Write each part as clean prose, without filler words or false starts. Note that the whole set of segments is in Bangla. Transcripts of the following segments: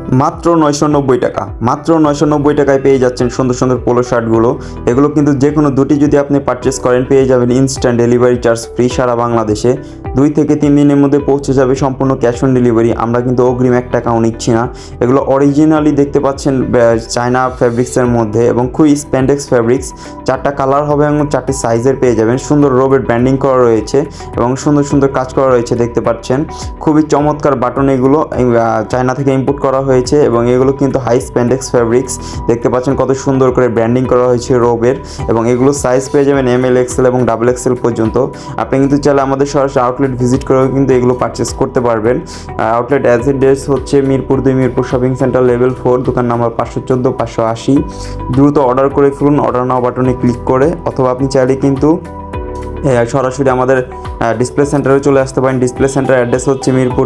মাত্র 990 টাকা, মাত্র 990 টাকায় পেয়ে যাচ্ছেন সুন্দর সুন্দর পোলো শার্টগুলো। এগুলো কিন্তু যে কোনো দুটি যদি আপনি পারচেস করেন পেয়ে যাবেন ইনস্ট্যান্ট ডেলিভারি চার্জ ফ্রি সারা বাংলাদেশে। 2 থেকে 3 দিনের মধ্যে পৌঁছে যাবে, সম্পূর্ণ ক্যাশ অন ডেলিভারি। আমরা কিন্তু অগ্রিম 1 টাকাও নিচ্ছি না। এগুলো অরিজিনালি দেখতে পাচ্ছেন চায়না ফ্যাব্রিক্সের মধ্যে এবং খুবই স্প্যান্ডেক্স ফ্যাব্রিক্স। 4টা কালার হবে এবং 4টি সাইজের পেয়ে যাবেন। সুন্দর রোবের ব্র্যান্ডিং করা রয়েছে এবং সুন্দর সুন্দর কাজ করা রয়েছে দেখতে পাচ্ছেন। খুবই চমৎকার বাটন, এগুলো চায়না থেকে ইম্পোর্ট করা হয়েছে এবং এগুলো কিন্তু হাই স্প্যান্ডেক্স ফ্যাব্রিক্স। দেখতে পাচ্ছেন কত সুন্দর করে ব্র্যান্ডিং করা হয়েছে রোবের। এবং এগুলো সাইজ পেয়ে যাবেন ML XL এবং XXL পর্যন্ত। আপনি কিন্তু চাইলে আমাদের সরাসরি আউটলেট ভিজিট করেও কিন্তু এগুলো পারচেস করতে পারবেন। আউটলেট অ্যাড্রেস হচ্ছে Mirpur 2, Mirpur shopping centre level 4, দোকান নাম্বার 514 580। দ্রুত অর্ডার করে ফেলুন অর্ডার নাও বাটনে ক্লিক করে, অথবা আপনি চাইলে কিন্তু সরাসরি আমাদের ডিসপ্লে সেন্টারে চলে আসতে পারেন। ডিসপ্লে সেন্টার অ্যাড্রেস হচ্ছে Mirpur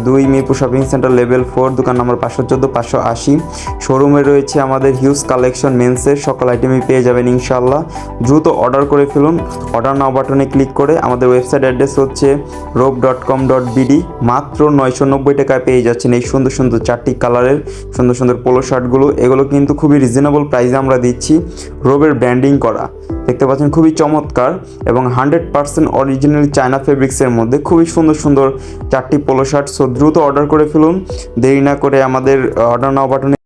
2, Mirpur shopping centre level 4, দোকান নম্বর 514 580। শোরুমে রয়েছে আমাদের হিউজ কালেকশন মেন্সের, সকল আইটেমই পেয়ে যাবেন ইনশাল্লাহ। দ্রুত অর্ডার করে ফেলুন অর্ডার নাও বাটনে ক্লিক করে। আমাদের ওয়েবসাইট অ্যাড্রেস হচ্ছে robe.com.bd। মাত্র 990 টাকায় পেয়ে যাচ্ছেন এই সুন্দর সুন্দর 4টি কালারের সুন্দর সুন্দর পোলো শার্টগুলো। এগুলো কিন্তু খুবই রিজনেবল প্রাইসে আমরা দিচ্ছি, রোবের ব্র্যান্ডিং করা। দেখতে পাচ্ছেন খুবই চমৎকার এবং 100% অরিজিনাল চায়না ফেব্রিক্সের মধ্যে খুবই সুন্দর সুন্দর 4টি পোলো শার্ট। সো দ্রুত অর্ডার করে ফেলুন, দেরি না করে আমাদের অর্ডার নাও বাটনে